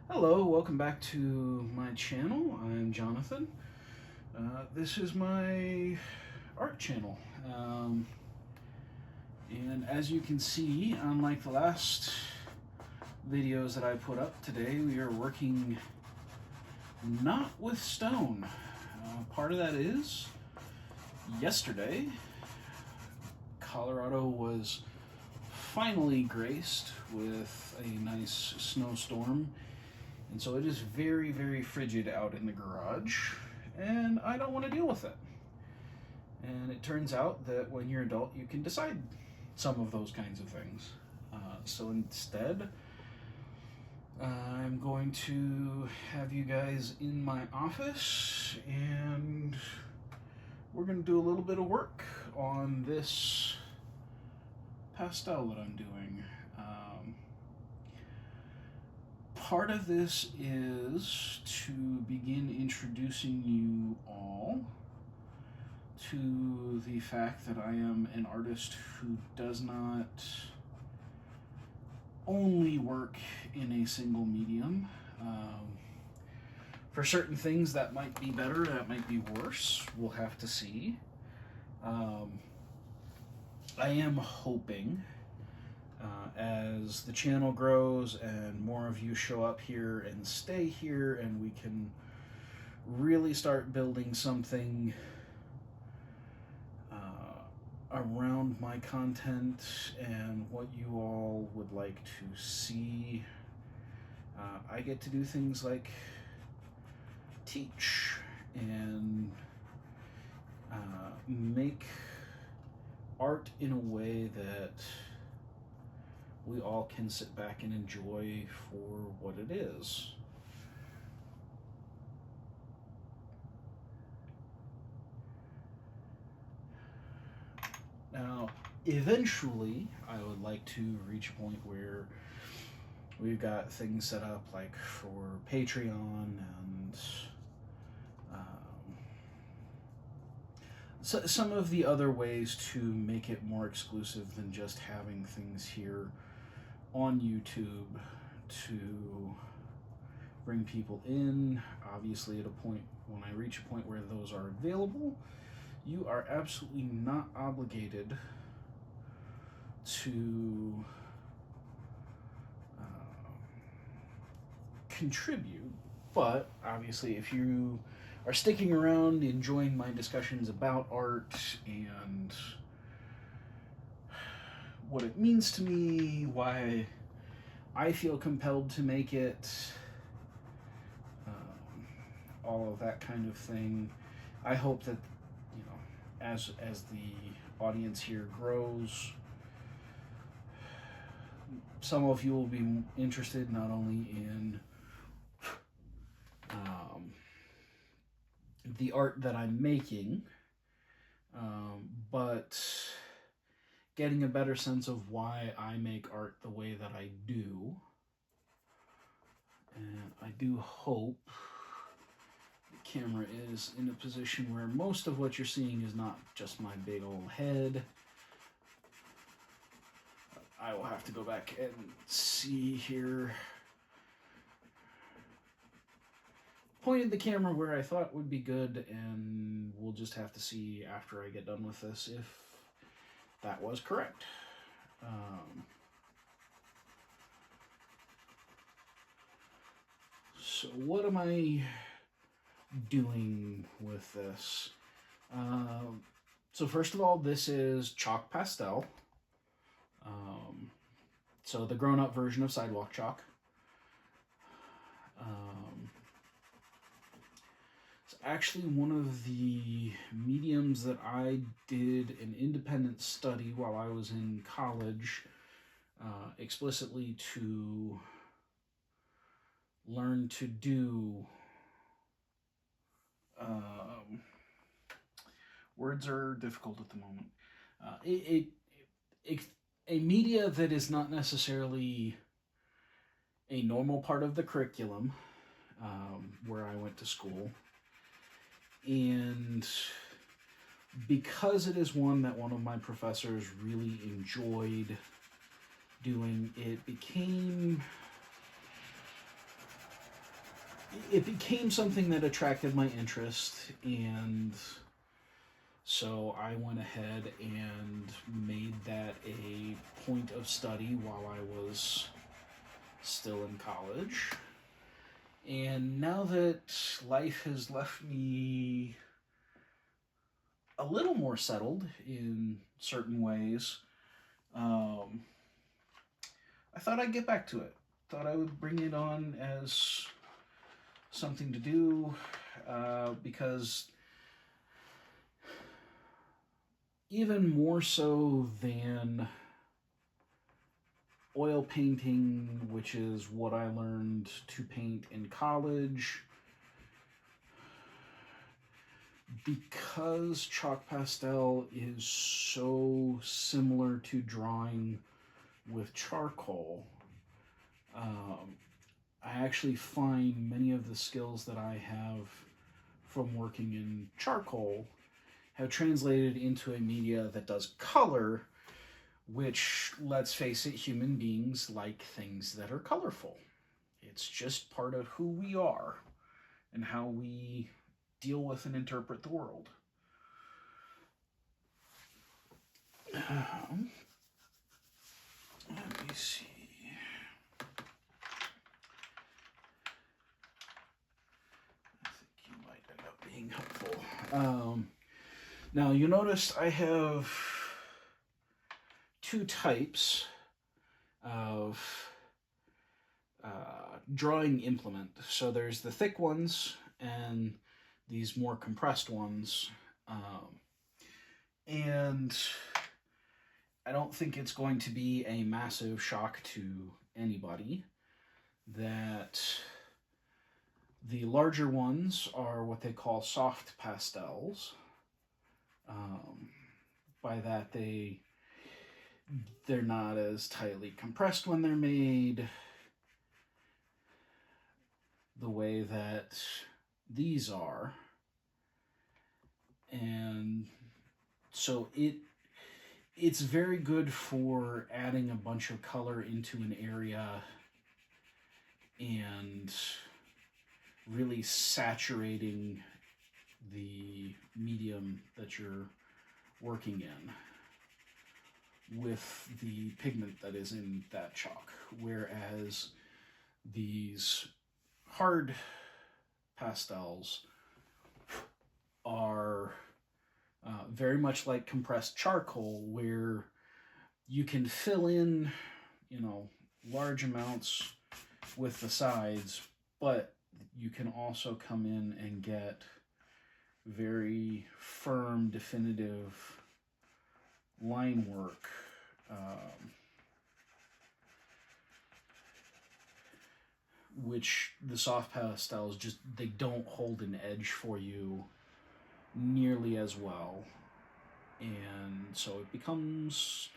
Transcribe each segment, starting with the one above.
Hello, welcome back to my channel. I'm Jonathan. This is my art channel. And as you can see, unlike the last videos that I put up today, we are working not with stone. Part of that is yesterday, Colorado was finally graced with a nice snowstorm. And so it is very, very frigid out in the garage, and I don't want to deal with it. And it turns out that when you're an adult, you can decide some of those kinds of things. So instead, I'm going to have you guys in my office, and we're going to do a little bit of work on this pastel that I'm doing. Part of this is to begin introducing you all to the fact that I am an artist who does not only work in a single medium. For certain things that might be better, that might be worse, we'll have to see. I am hoping as the channel grows and more of you show up here and stay here, and we can really start building something around my content and what you all would like to see. I get to do things like teach and make art in a way that we all can sit back and enjoy for what it is. Now, eventually, I would like to reach a point where we've got things set up like for Patreon and so some of the other ways to make it more exclusive than just having things here on YouTube to bring people in. Obviously, at a point, when I reach a point where those are available, you are absolutely not obligated to contribute. But obviously, if you are sticking around, enjoying my discussions about art and what it means to me, why I feel compelled to make it, all of that kind of thing, I hope that, you know, as the audience here grows, some of you will be interested not only in the art that I'm making, but getting a better sense of why I make art the way that I do. And I do hope the camera is in a position where most of what you're seeing is not just my big old head. I will have to go back and see here. Pointed the camera where I thought would be good, and we'll just have to see after I get done with this if that was correct. So what am I doing with this? So first of all, this is chalk pastel. So the grown-up version of sidewalk chalk. It's actually one of the mediums that I did an independent study while I was in college, explicitly to learn to do. Words are difficult at the moment. A media that is not necessarily a normal part of the curriculum where I went to school. And because it is one that one of my professors really enjoyed doing, it became it became something that attracted my interest, and so I went ahead and made that a point of study while I was still in college. And now that life has left me a little more settled in certain ways, um, I thought I'd get back to it. Thought I would bring it on as something to do, because even more so than oil painting, which is what I learned to paint in college, because chalk pastel is so similar to drawing with charcoal, I actually find many of the skills that I have from working in charcoal have translated into a media that does color, which, let's face it, human beings like things that are colorful. It's just part of who we are and how we deal with and interpret the world. Let me see. I think you might end up being helpful. Now, you notice I have two types of drawing implement. So there's the thick ones and these more compressed ones. And I don't think it's going to be a massive shock to anybody that the larger ones are what they call soft pastels. By that, they're not as tightly compressed when they're made the way that these are. And so it's very good for adding a bunch of color into an area and really saturating the medium that you're working in with the pigment that is in that chalk, whereas these hard pastels are very much like compressed charcoal, where you can fill in, large amounts with the sides, but you can also come in and get very firm, definitive line work. Which the soft pastels they don't hold an edge for you nearly as well. And so it becomes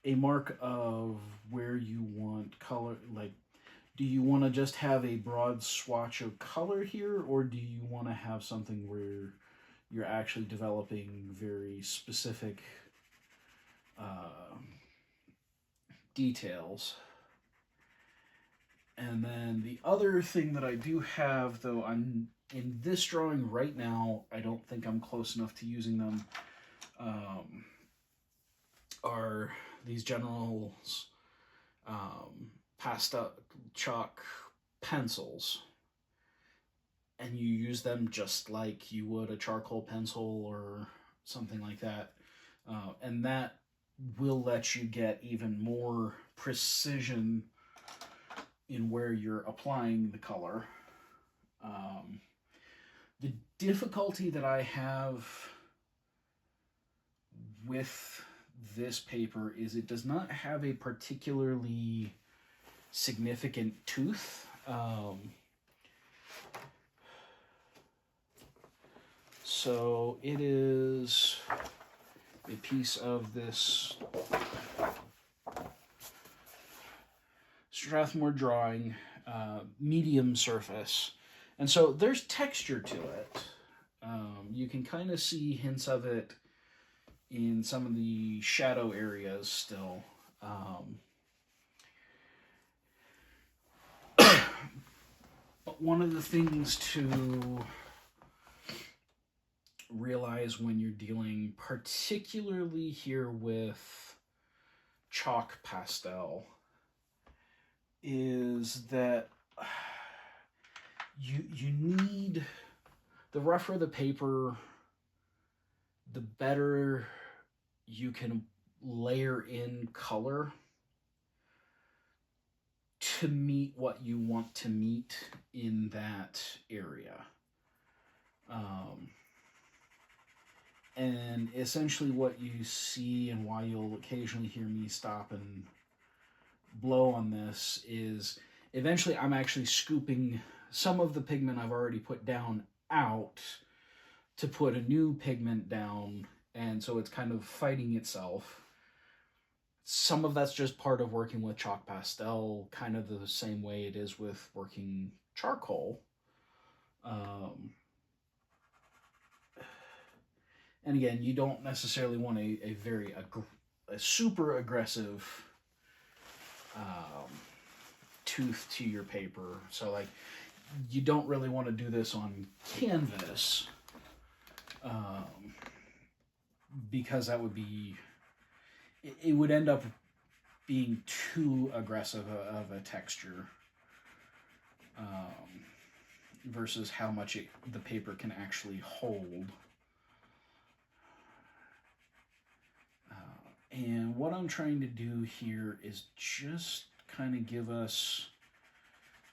a mark of where you want color. Like, do you want to just have a broad swatch of color here, or do you want to have something where you're actually developing very specific details? And then the other thing that I do have, though I'm in this drawing right now, I don't think I'm close enough to using them, are these General's pastel chalk pencils. And you use them just like you would a charcoal pencil or something like that. And that will let you get even more precision in where you're applying the color. The difficulty that I have with this paper is it does not have a particularly significant tooth. So it is a piece of this Strathmore drawing, medium surface. And so there's texture to it. You can kind of see hints of it in some of the shadow areas still. one of the things to realize when you're dealing particularly here with chalk pastel is that you need, the rougher the paper, the better you can layer in color to meet what you want to meet in that area. And essentially what you see, and why you'll occasionally hear me stop and blow on this, is eventually I'm actually scooping some of the pigment I've already put down out to put a new pigment down, and so it's kind of fighting itself. Some of that's just part of working with chalk pastel, kind of the same way it is with working charcoal. And again, you don't necessarily want a super aggressive tooth to your paper. So like, you don't really want to do this on canvas, because that would be, it would end up being too aggressive of a texture, versus how much the paper can actually hold. And what I'm trying to do here is just kind of give us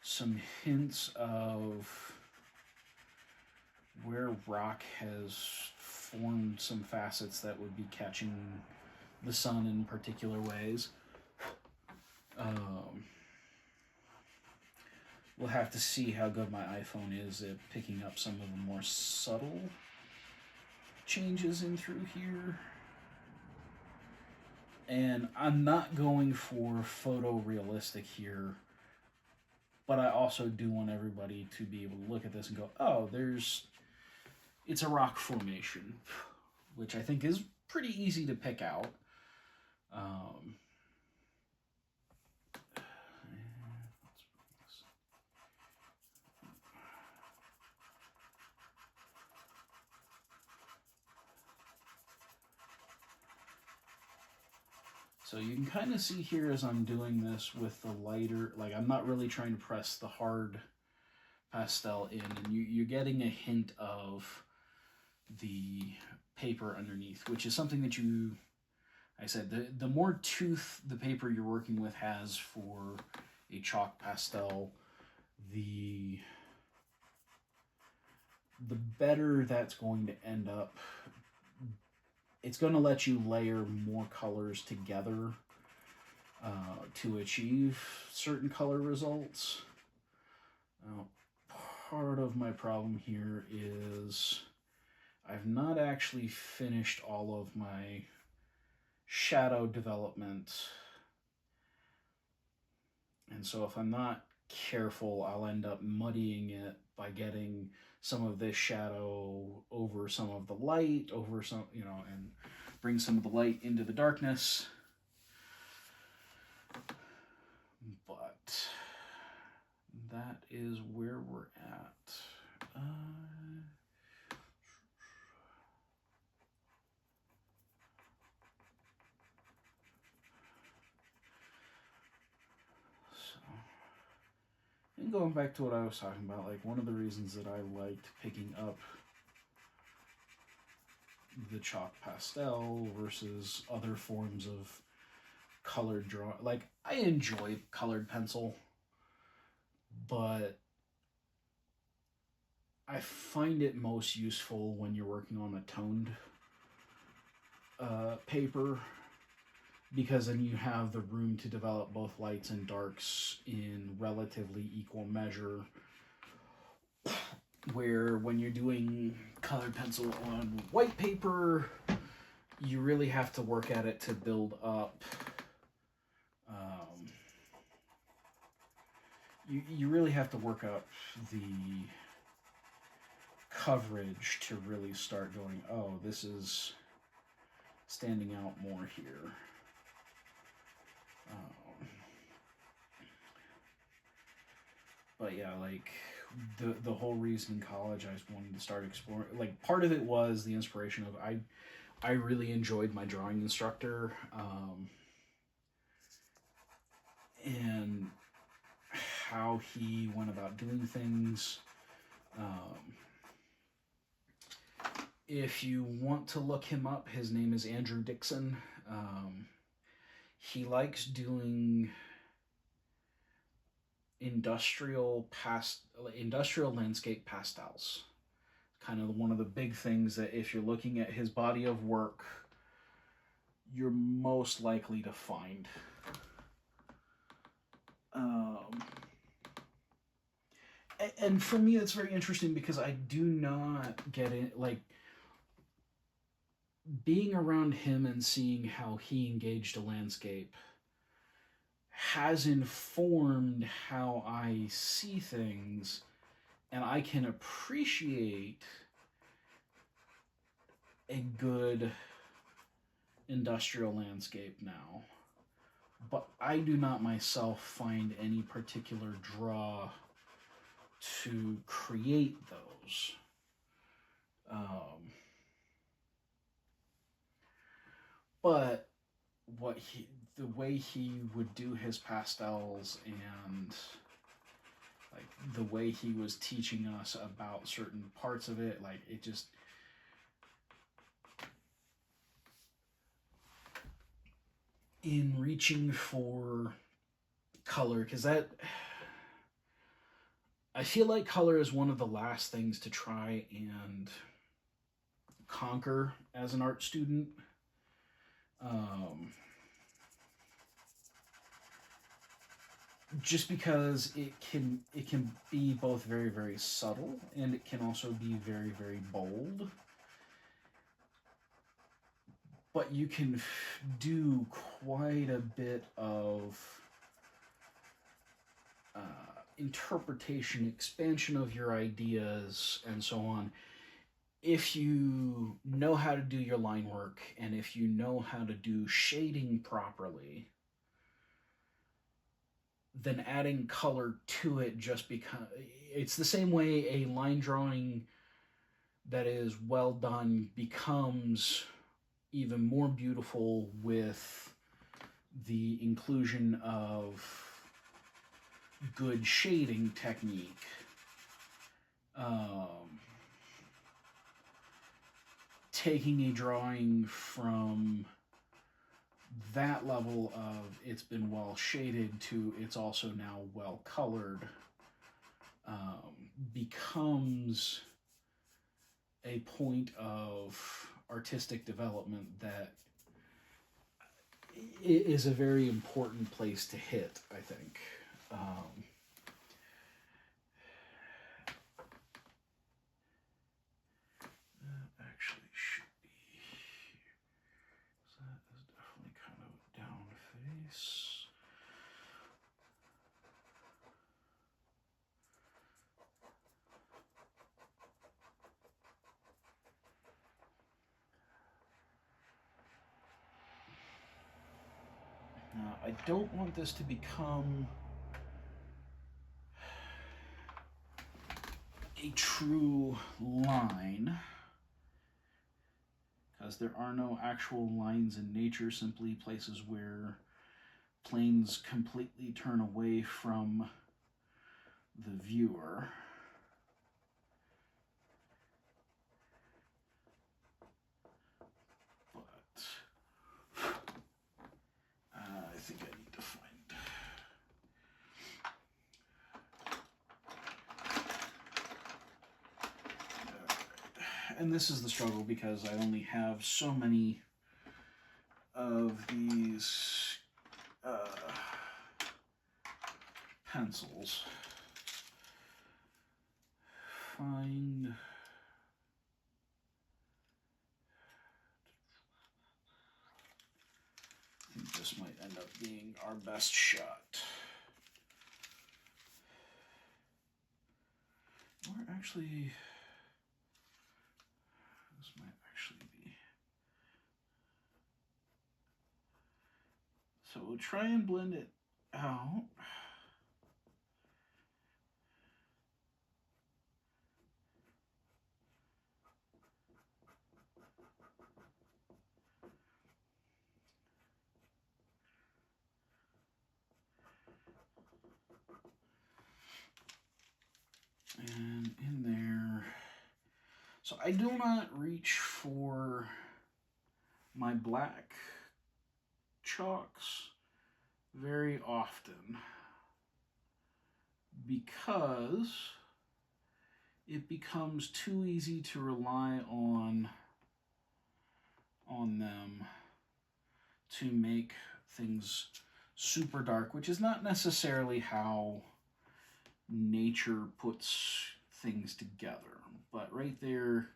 some hints of where rock has formed some facets that would be catching the sun in particular ways. We'll have to see how good my iPhone is at picking up some of the more subtle changes in through here. And I'm not going for photorealistic here, but I also do want everybody to be able to look at this and go, oh, it's a rock formation, which I think is pretty easy to pick out. So you can kind of see here as I'm doing this with the lighter, like I'm not really trying to press the hard pastel in, and you're getting a hint of the paper underneath, which is something that I said, the more tooth the paper you're working with has for a chalk pastel, the better that's going to end up. It's going to let you layer more colors together to achieve certain color results. Part of my problem here is I've not actually finished all of my shadow development. And so if I'm not careful, I'll end up muddying it by getting some of this shadow over some of the light, over some, and bring some of the light into the darkness. But that is where we're at. And going back to what I was talking about, like one of the reasons that I liked picking up the chalk pastel versus other forms of colored draw, like I enjoy colored pencil, but I find it most useful when you're working on a toned paper, because then you have the room to develop both lights and darks in relatively equal measure, where when you're doing colored pencil on white paper, you really have to work at it to build up. You really have to work up the coverage to really start going, oh, this is standing out more here. But yeah, like the whole reason in college I was wanting to start exploring, like, part of it was the inspiration of I really enjoyed my drawing instructor, and how he went about doing things. Um, if you want to look him up, his name is Andrew Dixon. He likes doing industrial landscape pastels. Kind of one of the big things that if you're looking at his body of work, you're most likely to find. And for me, it's very interesting because I do not get it. Like, being around him and seeing how he engaged a landscape has informed how I see things, and I can appreciate a good industrial landscape now. But I do not myself find any particular draw to create those. But the way he would do his pastels, and like the way he was teaching us about certain parts of it, like, it just, in reaching for color, because that, I feel like color is one of the last things to try and conquer as an art student. Just because it can be both very, very subtle, and it can also be very, very bold. But you can do quite a bit of interpretation, expansion of your ideas, and so on, if you know how to do your line work, and if you know how to do shading properly. Then adding color to it just because it's the same way a line drawing that is well done becomes even more beautiful with the inclusion of good shading technique. Taking a drawing from that level of it's been well shaded to it's also now well colored becomes a point of artistic development that is a very important place to hit, I think. Actually should be here. So that is definitely kind of down face. Now, I don't want this to become a true line, because there are no actual lines in nature, simply places where planes completely turn away from the viewer. I think I need to find. Right. And this is the struggle because I only have so many of these pencils. Find. I think this might end up being our best shot. Or actually, this might actually be. So we'll try and blend it out. And in there, so I do not reach for my black chalks very often because it becomes too easy to rely on them to make things super dark, which is not necessarily how nature puts things together. But right there,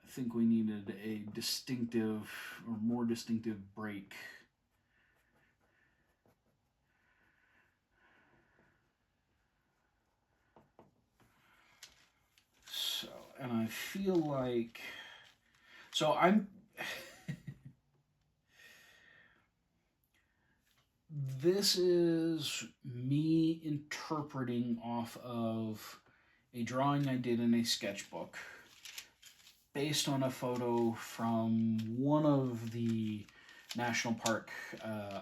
I think we needed a distinctive or more distinctive break. So, and I feel like, so I'm, this is me interpreting off of a drawing I did in a sketchbook based on a photo from one of the National Park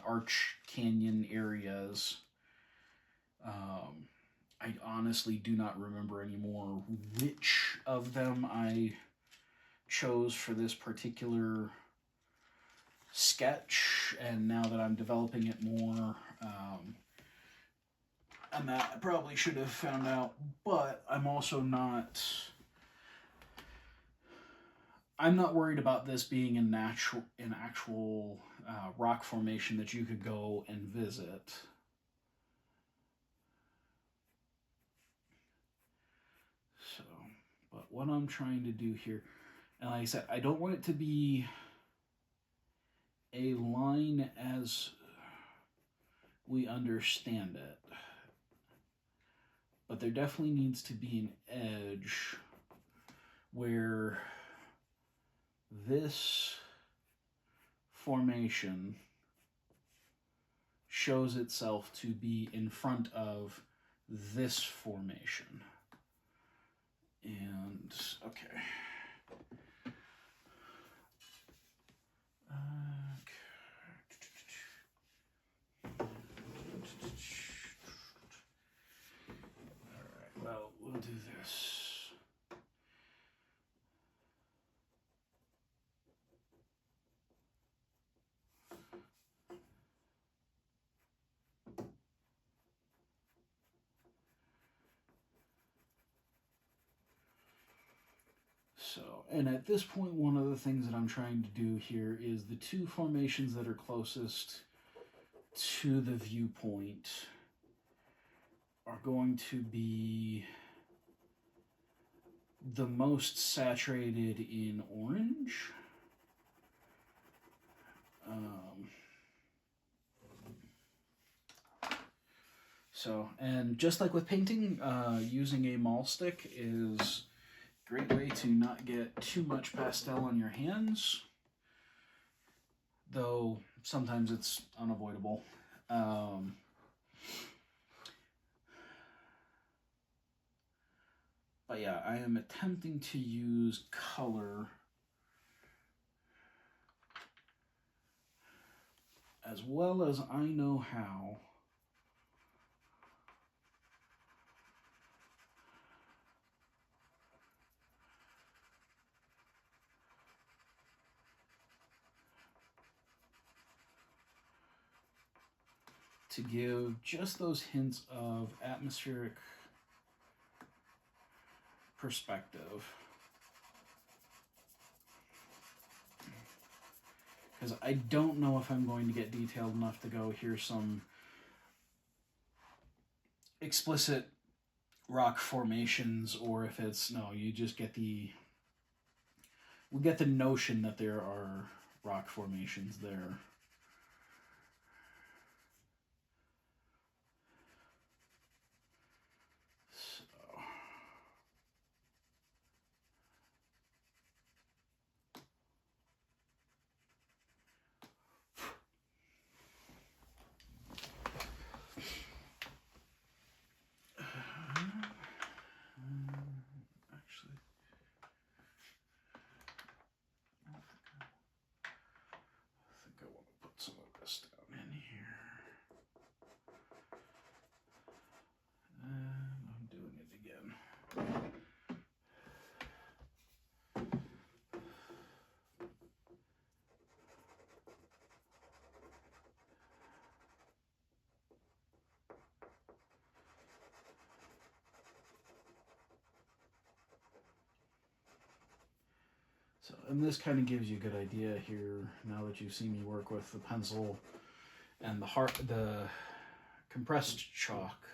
Arch Canyon areas. I honestly do not remember anymore which of them I chose for this particular sketch, and now that I'm developing it more, and that I probably should have found out, but I'm also not, I'm not worried about this being an actual rock formation that you could go and visit. So, but what I'm trying to do here, and like I said, I don't want it to be a line as we understand it, but there definitely needs to be an edge where this formation shows itself to be in front of this formation. And, okay. Alright, well, we'll do this. So, and at this point, one of the things that I'm trying to do here is the two formations that are closest to the viewpoint are going to be the most saturated in orange. So, and just like with painting, using a mall stick is a great way to not get too much pastel on your hands, though sometimes it's unavoidable. But yeah, I am attempting to use color as well as I know how to give just those hints of atmospheric perspective. Because I don't know if I'm going to get detailed enough to go, here's some explicit rock formations, or if it's, no, you just get we get the notion that there are rock formations there. So, and this kind of gives you a good idea here, now that you've seen me work with the pencil and the compressed chalk.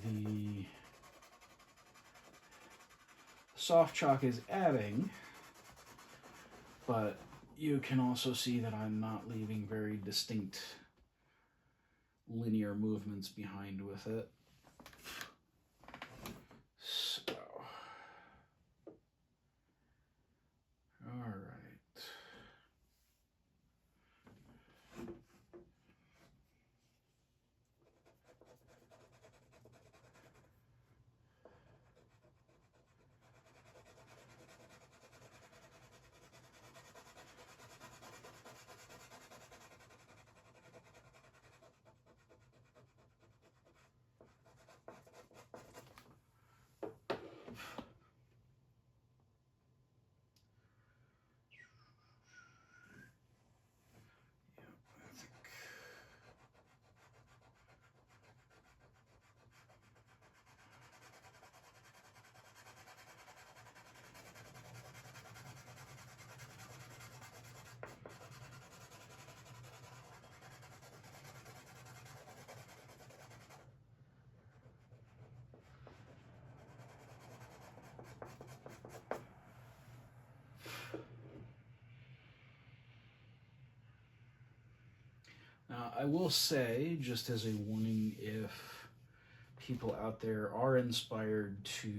The soft chalk is adding, but you can also see that I'm not leaving very distinct linear movements behind with it. So, all right. Now, I will say, just as a warning, if people out there are inspired to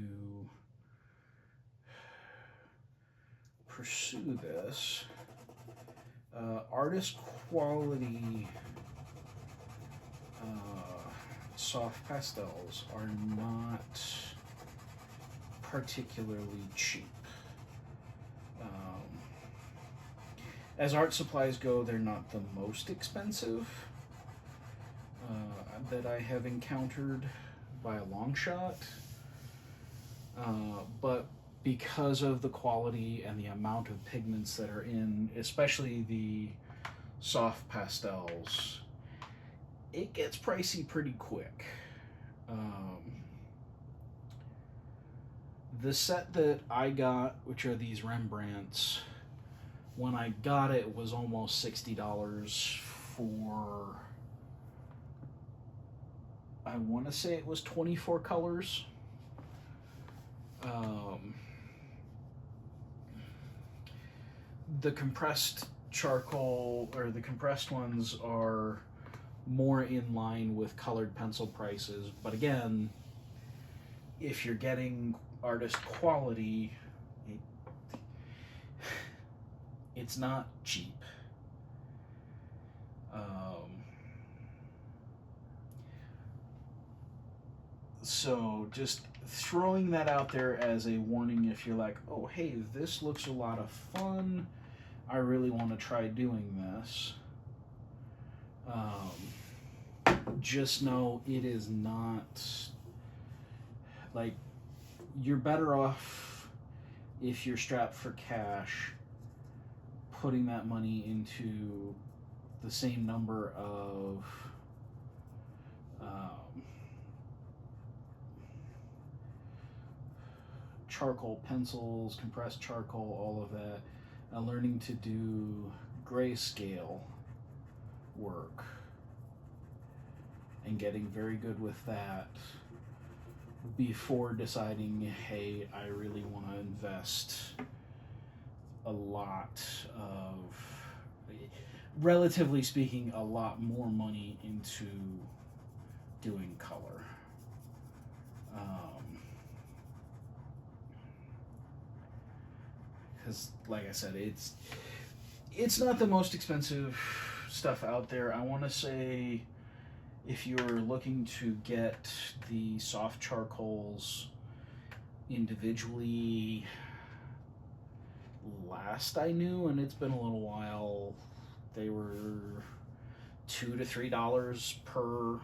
pursue this, artist quality soft pastels are not particularly cheap. As art supplies go, they're not the most expensive that I have encountered by a long shot, but because of the quality and the amount of pigments that are in, especially the soft pastels, it gets pricey pretty quick. The set that I got, which are these Rembrandts, when I got it was almost $60 for, I want to say it was 24 colors. The compressed charcoal, or the compressed ones, are more in line with colored pencil prices, but again, if you're getting artist quality, it's not cheap. So just throwing that out there as a warning, if you're like, oh hey, this looks a lot of fun, I really want to try doing this, just know it is not, like, you're better off, if you're strapped for cash, putting that money into the same number of charcoal pencils, compressed charcoal, all of that, and learning to do grayscale work and getting very good with that before deciding, hey, I really want to invest a lot of, relatively speaking, a lot more money into doing color. Because, like I said, it's not the most expensive stuff out there. I want to say, if you're looking to get the soft charcoals individually, last I knew, and it's been a little while, they were $2 to $3 per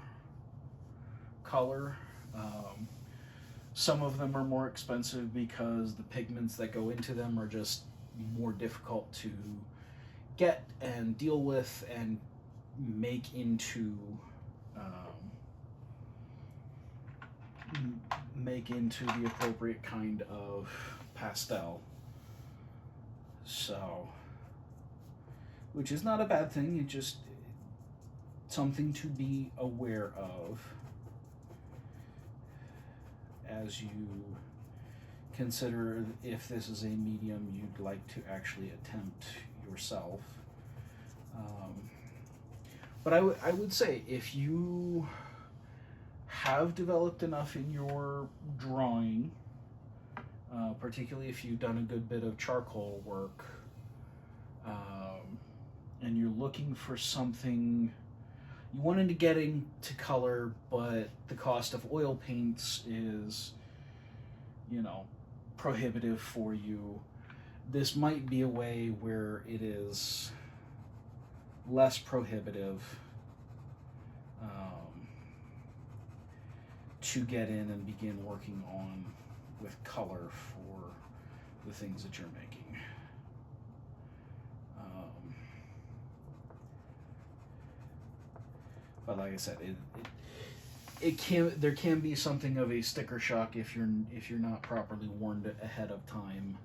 color. Some of them are more expensive because the pigments that go into them are just more difficult to get and deal with and make into make into the appropriate kind of pastel. So, which is not a bad thing, it's just something to be aware of as you consider if this is a medium you'd like to actually attempt yourself. But I would say if you have developed enough in your drawing, particularly if you've done a good bit of charcoal work, and you're looking for something, you wanted to get into color, but the cost of oil paints is, you know, prohibitive for you. This might be a way where it is less prohibitive to get in and begin working on with color for the things that you're making. But like I said, there can be something of a sticker shock if you're not properly warned ahead of time.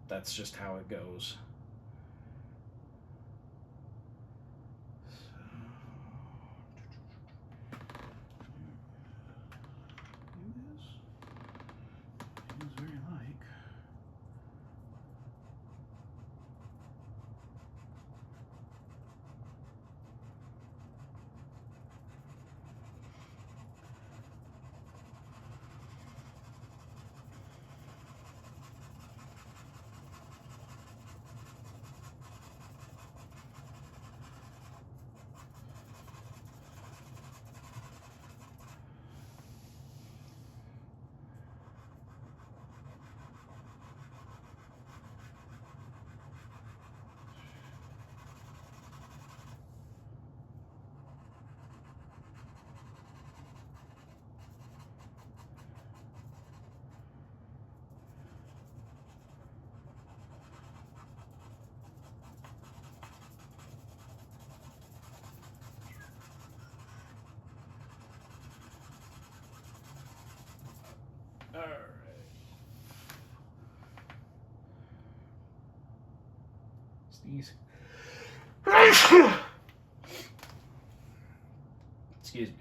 That's just how it goes. All right. Sneeze. Excuse me.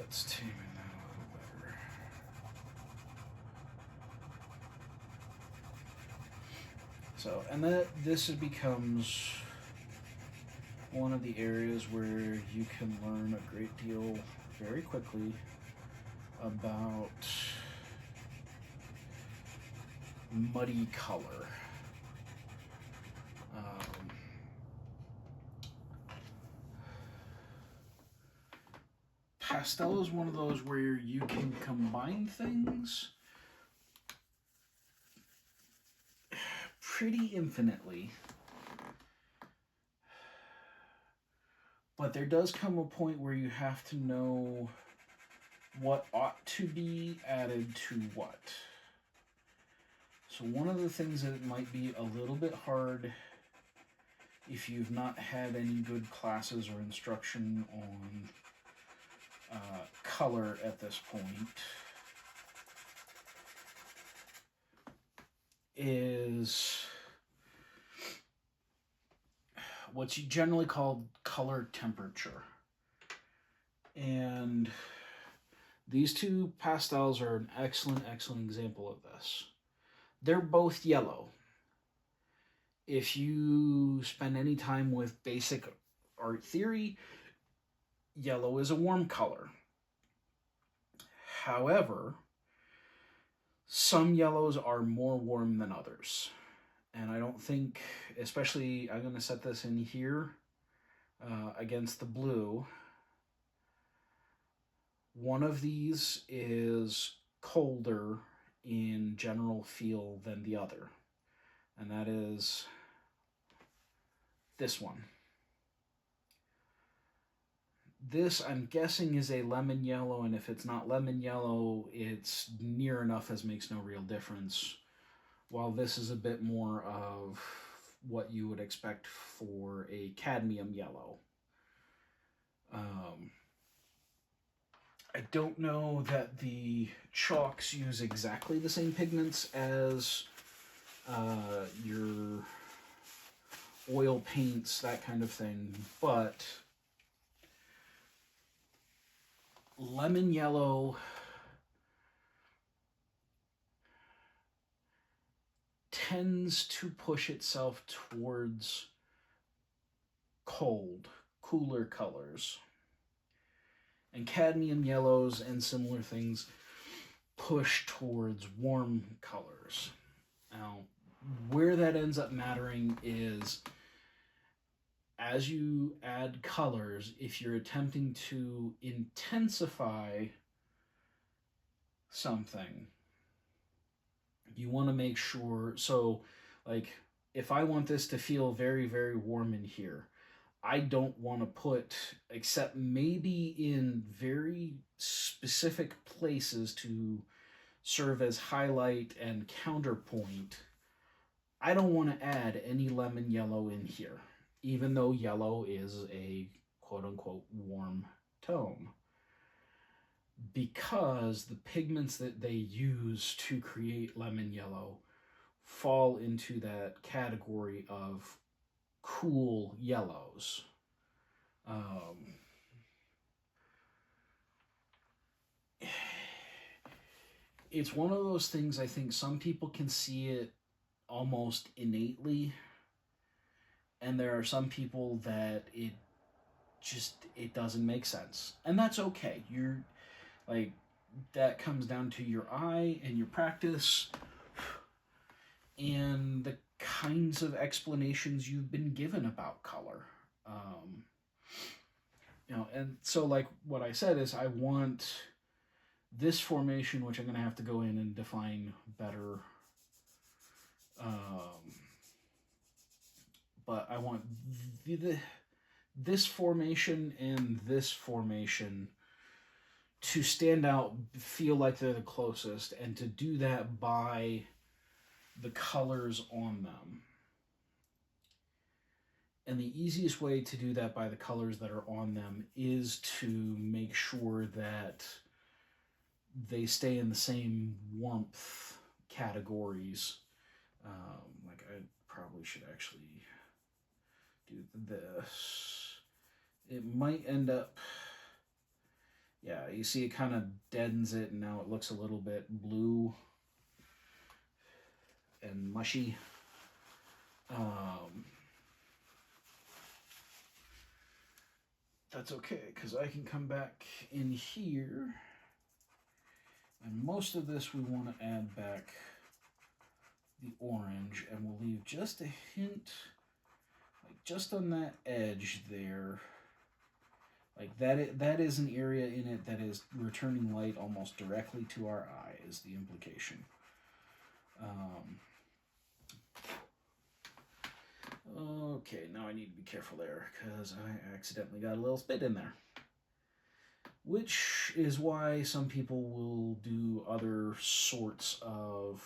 Let's tame it now a little better. So, and this becomes one of the areas where you can learn a great deal very quickly about muddy color. Pastel is one of those where you can combine things pretty infinitely, but there does come a point where you have to know what ought to be added to what. So one of the things that it might be a little bit hard if you've not had any good classes or instruction on color at this point is what's generally called color temperature. And these two pastels are an excellent example of this. They're both yellow. If you spend any time with basic art theory, yellow is a warm color. However, some yellows are more warm than others. And I don't think, especially, I'm going to set this in here against the blue. One of these is colder in general feel than the other. And that is this one. This, I'm guessing, is a lemon yellow, and if it's not lemon yellow, it's near enough as makes no real difference. While this is a bit more of what you would expect for a cadmium yellow. I don't know that the chalks use exactly the same pigments as your oil paints, that kind of thing, but lemon yellow tends to push itself towards cold, cooler colors. And cadmium yellows and similar things push towards warm colors. Now, where that ends up mattering is as you add colors, if you're attempting to intensify something, you want to make sure, so like if I want this to feel very, very warm in here, I don't want to put, except maybe in very specific places to serve as highlight and counterpoint, I don't want to add any lemon yellow in here, even though yellow is a quote-unquote warm tone. Because the pigments that they use to create lemon yellow fall into that category of cool yellows. It's one of those things, I think some people can see it almost innately, and there are some people that it doesn't make sense, and that's okay. You're like, that comes down to your eye and your practice and the kinds of explanations you've been given about color. And so like what I said is I want this formation, which I'm going to have to go in and define better. But I want this formation and this formation to stand out, feel like they're the closest, and to do that by the colors on them. And the easiest way to do that by the colors that are on them is to make sure that they stay in the same warmth categories. Like I probably should actually do this. It might end up, yeah, you see it kind of deadens it, and now it looks a little bit blue and mushy. That's okay, because I can come back in here, and most of this we want to add back the orange, and we'll leave just a hint, like just on that edge there. Like that is an area in it that is returning light almost directly to our eye, is the implication. Okay, now I need to be careful there because I accidentally got a little spit in there. Which is why some people will do other sorts of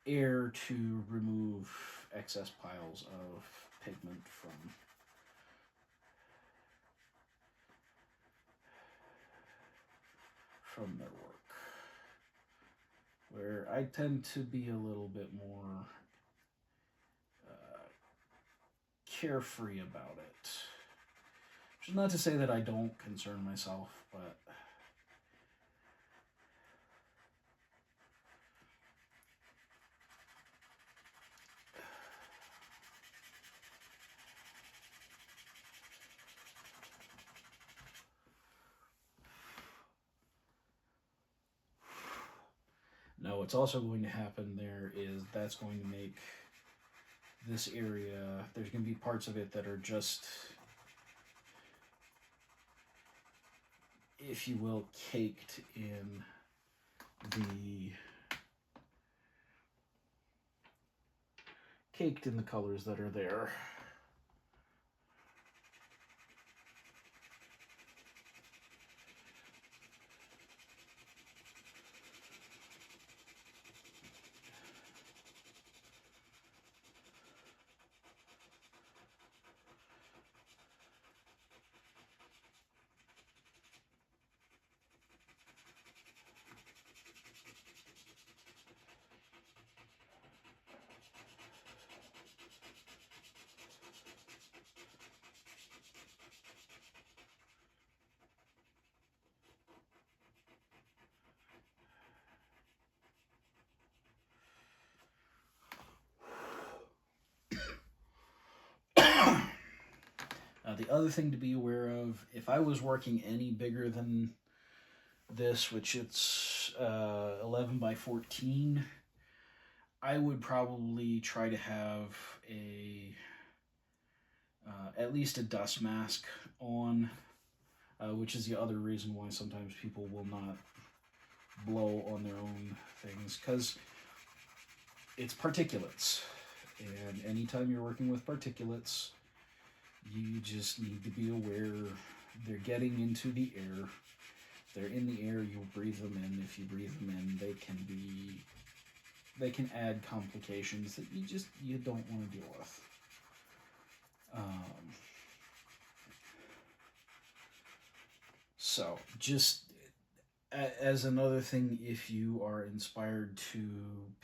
air to remove excess piles of pigment from their work. Where I tend to be a little bit more carefree about it. Which is not to say that I don't concern myself, but what's also going to happen there is that's going to make this area, there's going to be parts of it that are just, if you will, caked in the colors that are there. The other thing to be aware of, if I was working any bigger than this, which it's 11 by 14, I would probably try to have at least a dust mask on, which is the other reason why sometimes people will not blow on their own things, because it's particulates, and anytime you're working with particulates, you just need to be aware they're getting into the air. If they're in the air, you'll breathe them in. If you breathe them in, they can add complications that you don't want to deal with. So just as another thing, if you are inspired to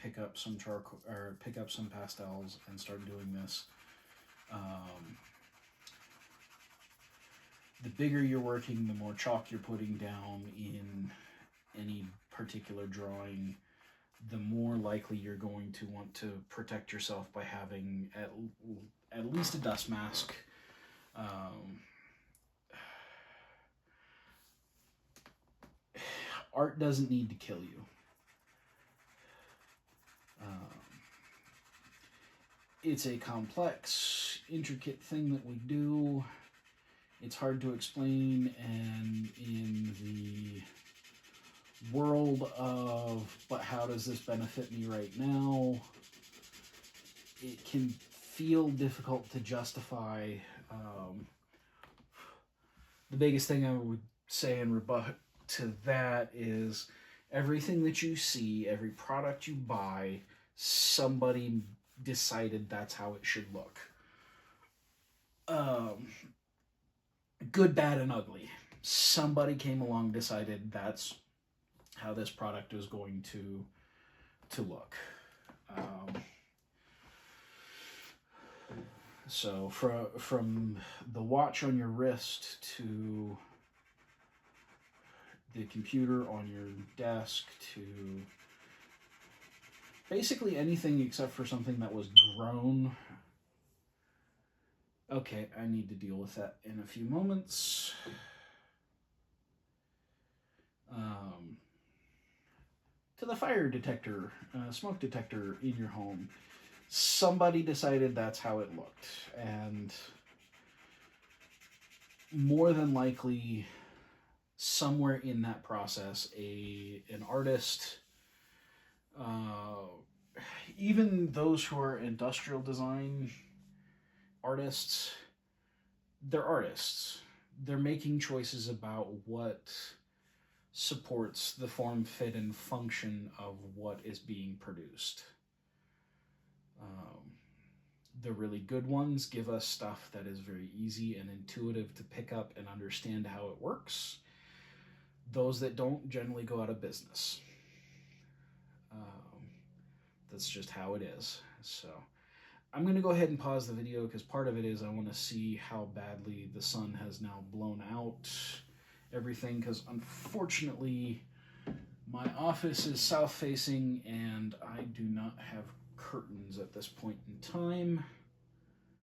pick up some charcoal or pick up some pastels and start doing this, the bigger you're working, the more chalk you're putting down in any particular drawing, the more likely you're going to want to protect yourself by having at least a dust mask. Art doesn't need to kill you. It's a complex, intricate thing that we do. It's hard to explain, and in the world of, but how does this benefit me right now, it can feel difficult to justify. The biggest thing I would say in rebut to that is everything that you see, every product you buy, somebody decided that's how it should look. Good, bad, and ugly. Somebody came along, decided that's how this product is going to look. So from the watch on your wrist to the computer on your desk to basically anything except for something that was grown. Okay, I need to deal with that in a few moments. To the fire detector, smoke detector in your home. Somebody decided that's how it looked, and more than likely, somewhere in that process, an artist, even those who are industrial design artists, they're artists. They're making choices about what supports the form, fit, and function of what is being produced. The really good ones give us stuff that is very easy and intuitive to pick up and understand how it works. Those that don't generally go out of business. That's just how it is. So I'm going to go ahead and pause the video because part of it is I want to see how badly the sun has now blown out everything, because unfortunately my office is south facing and I do not have curtains at this point in time.